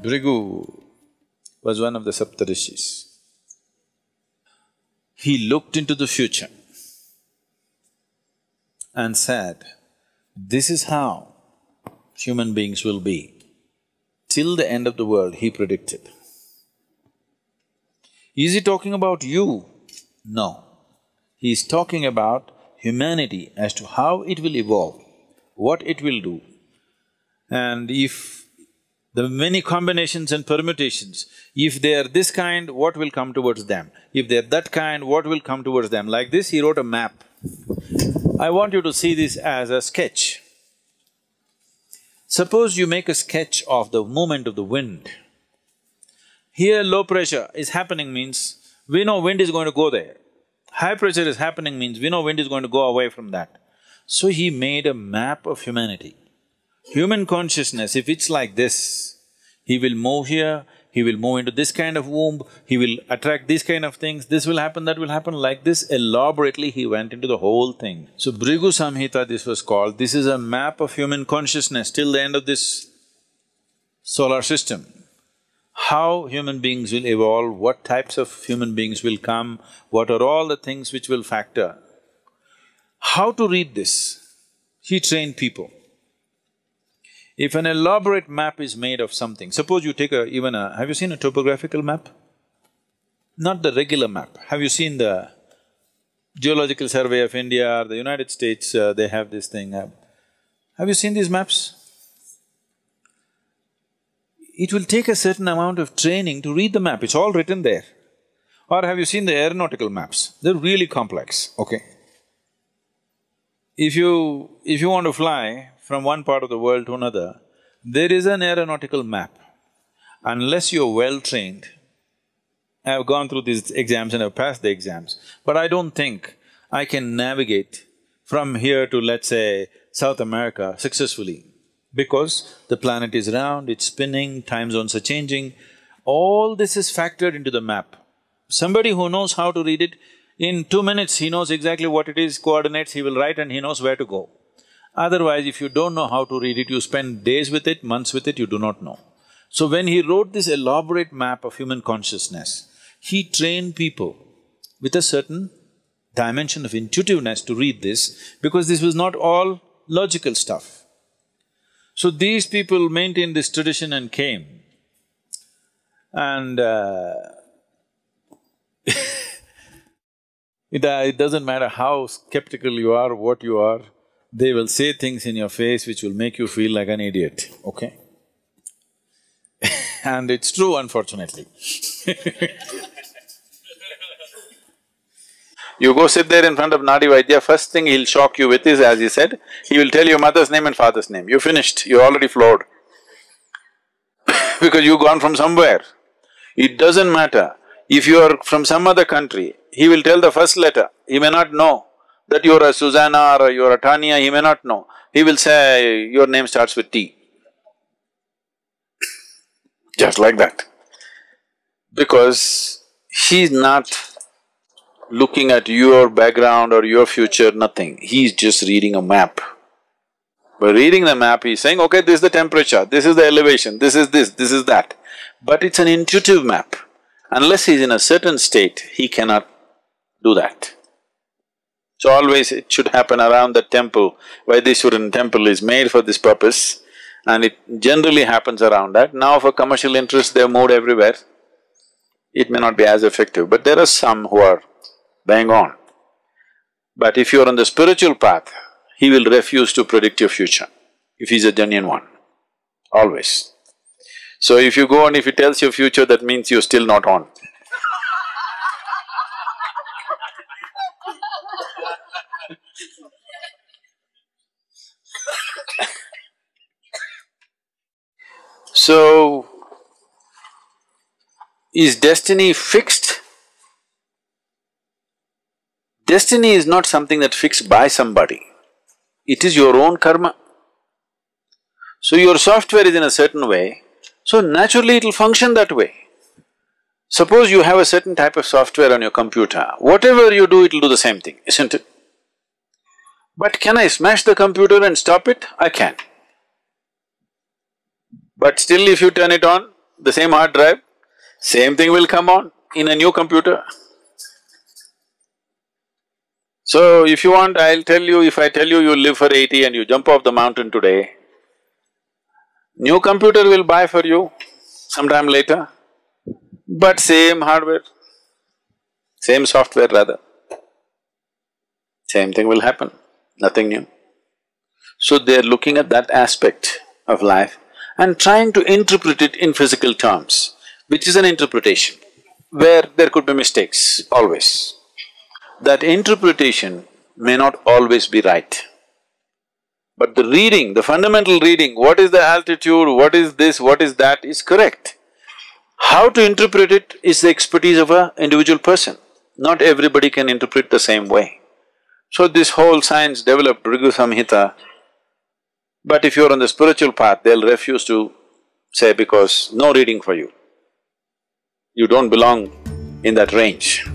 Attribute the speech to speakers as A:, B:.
A: Bhrigu was one of the Saptarishis. He looked into the future and said, this is how human beings will be. Till the end of the world, he predicted. Is he talking about you? No. He is talking about humanity as to how it will evolve, what it will do. And if the many combinations and permutations, if they are this kind, what will come towards them? If they are that kind, what will come towards them? Like this, he wrote a map. I want you to see this as a sketch. Suppose you make a sketch of the movement of the wind. Here low pressure is happening means we know wind is going to go there. High pressure is happening means we know wind is going to go away from that. So he made a map of humanity. Human consciousness, if it's like this, he will move here, he will move into this kind of womb, he will attract these kind of things, this will happen, that will happen, like this elaborately he went into the whole thing. So Bhrigu Samhita this was called, this is a map of human consciousness till the end of this solar system. How human beings will evolve, what types of human beings will come, what are all the things which will factor. How to read this? He trained people. If an elaborate map is made of something, suppose you take have you seen a topographical map? Not the regular map. Have you seen the Geological Survey of India or the United States, they have this thing. Have you seen these maps? It will take a certain amount of training to read the map, it's all written there. Or have you seen the aeronautical maps? They're really complex, okay? If you want to fly from one part of the world to another, there is an aeronautical map. Unless you're well-trained, I've gone through these exams and I've passed the exams, but I don't think I can navigate from here to, let's say, South America successfully, because the planet is round, it's spinning, time zones are changing. All this is factored into the map. Somebody who knows how to read it, in 2 minutes he knows exactly what it is, coordinates, he will write and he knows where to go. Otherwise, if you don't know how to read it, you spend days with it, months with it, you do not know. So when he wrote this elaborate map of human consciousness, he trained people with a certain dimension of intuitiveness to read this, because this was not all logical stuff. So these people maintained this tradition and came, and it doesn't matter how skeptical you are, what you are, they will say things in your face which will make you feel like an idiot, okay? And it's true, unfortunately. You go sit there in front of Nadi Vaidya, first thing he'll shock you with is, as he said, he will tell your mother's name and father's name. You're finished, you're already floored. Because you've gone from somewhere. It doesn't matter. If you are from some other country, he will tell the first letter, he may not know that you're a Susanna or you're a Tanya, he may not know. He will say, your name starts with T. Just like that. Because he's not looking at your background or your future, nothing. He's just reading a map. By reading the map, he's saying, okay, this is the temperature, this is the elevation, this is that. But it's an intuitive map. Unless he's in a certain state, he cannot do that. So always it should happen around the temple. Vaidishwaran temple is made for this purpose, and it generally happens around that. Now for commercial interest, they've moved everywhere. It may not be as effective, but there are some who are bang on. But if you're on the spiritual path, he will refuse to predict your future, if he's a genuine one, always. So if you go and if he tells your future, that means you're still not on. So, is destiny fixed? Destiny is not something that's fixed by somebody, it is your own karma. So your software is in a certain way, so naturally it'll function that way. Suppose you have a certain type of software on your computer, whatever you do, it'll do the same thing, isn't it? But can I smash the computer and stop it? I can. But still if you turn it on, the same hard drive, same thing will come on in a new computer. So if you want, I'll tell you, if I tell you you live for 80 and you jump off the mountain today, new computer will buy for you sometime later, but same hardware, same software rather. Same thing will happen, nothing new. So they're looking at that aspect of life and trying to interpret it in physical terms, which is an interpretation, where there could be mistakes, always. That interpretation may not always be right. But the reading, the fundamental reading, what is the altitude, what is this, what is that, is correct. How to interpret it is the expertise of an individual person. Not everybody can interpret the same way. So this whole science developed Bhrigu Samhita, but if you're on the spiritual path, they'll refuse to say because no reading for you. You don't belong in that range.